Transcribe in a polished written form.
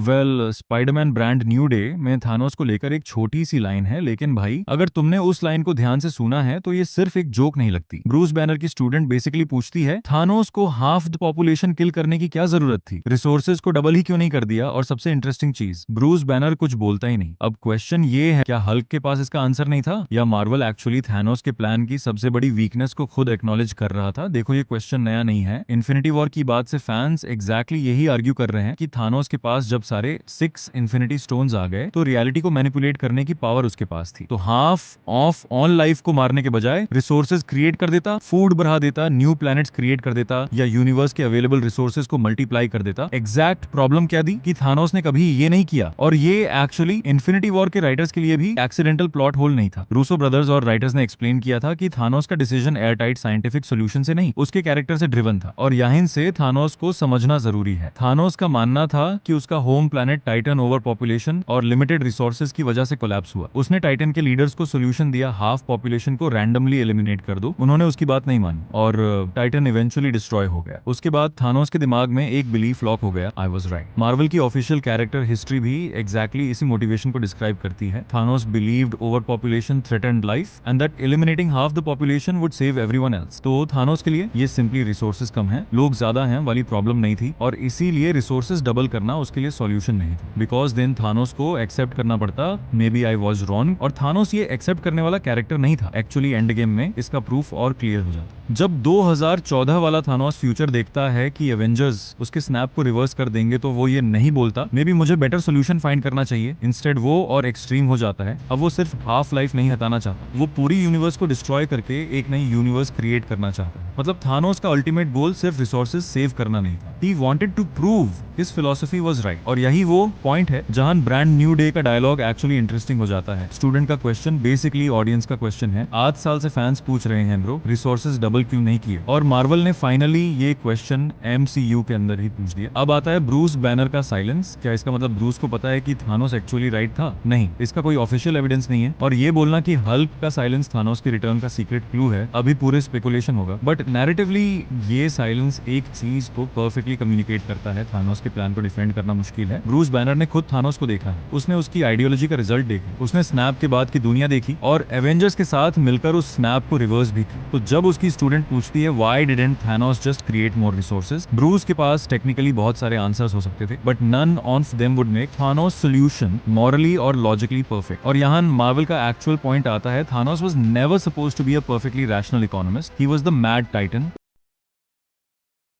Well, Spiderman brand new day में Thanos को लेकर एक छोटी सी लाइन है, लेकिन भाई अगर तुमने उस लाइन को ध्यान से सुना है तो ये सिर्फ एक जोक नहीं लगती। ब्रूस बैनर की स्टूडेंट बेसिकली पूछती है, थानोस को हाफ द पॉपुलेशन किल करने की क्या जरूरत थी, रिसोर्सेज को डबल ही क्यों नहीं कर दिया? और सबसे इंटरेस्टिंग चीज, ब्रूस बैनर कुछ बोलता ही नहीं। अब क्वेश्चन ये है, क्या हल्क के पास इसका आंसर नहीं था, या मार्वल एक्चुअली थानोस के प्लान की सबसे बड़ी वीकनेस को खुद एक्नॉलेज कर रहा था? देखो, ये क्वेश्चन नया नहीं है। इन्फिनिटी वॉर की बात से फैंस एग्जैक्टली यही आर्ग्यू कर रहे हैं कि थानोस के पास जब सारे 6 इन्फिनिटी स्टोन्स आ गए तो रियलिटी को मैनिपुलेट करने की पावर उसके पास थी। तो हाफ ऑफ ऑन लाइफ को मारने के बजाय रिसोर्सेज क्रिएट कर देता, फूड बढ़ा देता, न्यू प्लैनेट्स क्रिएट कर देता, या यूनिवर्स के अवेलेबल रिसोर्सेज को मल्टीप्लाई कर देता। एग्जैक्ट प्रॉब्लम क्या दी कि थानोस ने कभी ये नहीं किया, और ये एक्चुअली इन्फिनिटी वॉर के राइटर्स के लिए भी एक्सीडेंटल प्लॉट होल नहीं था। रूसो ब्रदर्स और राइटर्स ने एक्सप्लेन किया था कि थानोस का डिसीजन एयरटाइट साइंटिफिक सोल्यूशन से नहीं, उसके कैरेक्टर से ड्रिवन था, और यहीं से थानोस को समझना जरूरी है। थानोस का मानना था कि उसका home planet Titan over population और लिमिटेड रिसोर्सेज की वजह से कोलैप्स हुआ। उसने टाइटन के लीडर्स को सोल्यूशन दिया, हाफ पॉपुलेशन को रैंडमली एलिमिनेट कर दो। उन्होंने उसकी बात नहीं मानी और टाइटन इवेंचुअली डिस्ट्रॉय हो गया। उसके बाद थानोस के दिमाग में एक बिलीफ लॉक हो गया, आई वाज राइट। मार्वल की ऑफिशियल कैरेक्टर हिस्ट्री भी एग्जैक्टली इसी मोटिवेशन को डिस्क्राइब करती है। Thanos believed over population threatened life and that eliminating half the population would save everyone else. तो थानोस के लिए ये सिंपली रिसोर्सेज कम है, लोग ज्यादा हैं वाली प्रॉब्लम नहीं थी, और इसीलिए रिसोर्सेज डबल करना उसके लिए सॉल्यूशन नहीं था। बिकॉज देन थानोस को एक्सेप्ट करना पड़ता, maybe I was wrong, और थानोस ये एक्सेप्ट करने वाला कैरेक्टर नहीं था एक्चुअली। एंड गेम में इसका प्रूफ और क्लियर हो जाता। जब 2014 वाला थानोस फ्यूचर देखता है कि एवेंजर्स उसके स्नैप को रिवर्स कर देंगे, तो वो ये नहीं बोलता मे बी मुझे बेटर सोल्यूशन फाइंड करना चाहिए। इंस्टेड वो और एक्सट्रीम हो जाता है। अब वो सिर्फ हाफ लाइफ नहीं हटाना चाहता, वो पूरी यूनिवर्स को डिस्ट्रॉय करके एक नई यूनिवर्स क्रिएट करना चाहता है। मतलब थानोस का अल्टीमेट गोल सिर्फ रिसोर्सेज सेव करना नहीं था, he wanted to prove his philosophy was right. और यही वो पॉइंट है जहां ब्रांड न्यू डे का डायलॉग एक्चुअली इंटरेस्टिंग हो जाता है। स्टूडेंट का क्वेश्चन बेसिकली ऑडियंस का क्वेश्चन है। 8 साल से फैंस पूछ रहे हैं, ब्रो रिसोर्सेज डबल क्यों नहीं किए? और मार्वल ने फाइनली ये क्वेश्चन एमसीयू के अंदर ही पूछ दिया। अब आता है ब्रूस बैनर का साइलेंस। क्या इसका मतलब ब्रूस को पता है कि थानोस एक्चुअली राइट था? नहीं, इसका कोई ऑफिशियल एविडेंस नहीं है। और ये बोलना कि हल्क का साइलेंस थानोस के रिटर्न का सीक्रेट क्लू है, अभी पूरे स्पेकुलेशन होगा। बट नैरेटिवली ये साइलेंस एक चीज को परफेक्टली कम्युनिकेट करता है, थानोस के प्लान को डिफेंड करना मुश्किल है। ब्रूस बैनर ने खुद थानोस को देखा है, उसने उसकी आइडियोलॉजी का रिजल्ट देखा, उसने स्नैप के बाद की दुनिया देखी, और एवेंजर्स के साथ मिलकर उस स्नैप को रिवर्स भी की। तो जब उसकी स्टूडेंट पूछती है why didn't Thanos just create more resources, Bruce के पास टेक्निकली बहुत सारे आंसर्स हो सकते थे, but none of them would make Thanos solution morally और लॉजिकली परफेक्ट। और यहाँ मार्वल का एक्चुअल पॉइंट आता है, Thanos was never supposed to be a perfectly rational economist, he was the mad Titan.